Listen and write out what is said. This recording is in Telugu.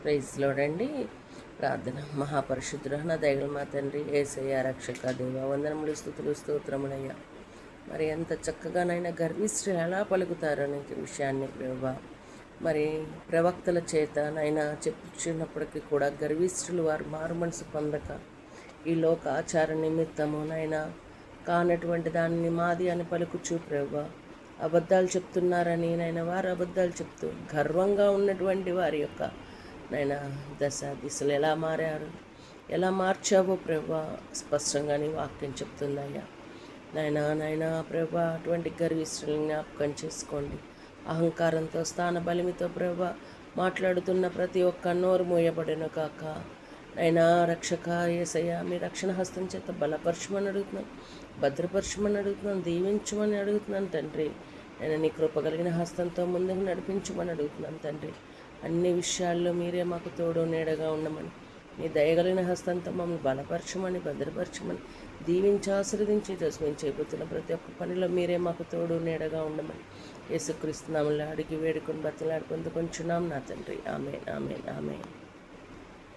ప్రైజ్ లోడండి. ప్రార్థన. మహాపరిశుద్ధుడ నా దయగల మా తండ్రి యేసయ్య రక్షక దేవ వందనములు స్తుతులు స్తోత్రములయ్యా. మరి ఎంత చక్కగానైనా గర్విష్ఠులు ఎలా పలుకుతారనే విషయాన్ని ప్రభా మరి ప్రవక్తల చేత నైనా చెప్పుచున్నప్పటికీ కూడా గర్విష్ఠులు వారు మారు మనసు పొందక ఈ లోక ఆచార నిమిత్తము నైనా కానటువంటి దానిని మాది అని పలుకుచూ ప్రభా అబద్ధాలు చెప్తున్నారని నైనా వారు అబద్ధాలు చెప్తూ గర్వంగా ఉన్నటువంటి వారి యొక్క నైనా దిశలు ఎలా మారారు, ఎలా మార్చావో ప్రభా స్పష్టంగా నీ వాక్యం చెప్తుందయ్యా. నైనా ప్రభా అటువంటి గర్విష్ఠులను జ్ఞాపకం చేసుకోండి. అహంకారంతో స్థాన బలిమితో ప్రభా మాట్లాడుతున్న ప్రతి ఒక్క నోరు మూయబడిన కాక నైనా రక్షక యేసయ్య మీ రక్షణ హస్తం చేత బలపరచమని అడుగుతున్నాను, భద్రపరచమని అడుగుతున్నాను, దీవించమని అడుగుతున్నాను తండ్రి. నేను నీ కృప కలిగిన హస్తంతో ముందుకు నడిపించమని అడుగుతున్నాను తండ్రి. అన్ని విషయాల్లో మీరే మాకు తోడు నీడగా ఉండమని, మీ దయగలిగిన హస్తంతో మమ్మల్ని బలపరచమని, భద్రపరచమని, దీవించి ఆశీర్వదించి మేము చేపుతున్న ప్రతి ఒక్క పనిలో మీరే మాకు తోడు నీడగా ఉండమని యేసుక్రీస్తు నామములో అడిగి వేడుకొని బతిలాడుకొని కొంచున్నాం నా తండ్రి. ఆమేన్, ఆమేన్, ఆమేన్.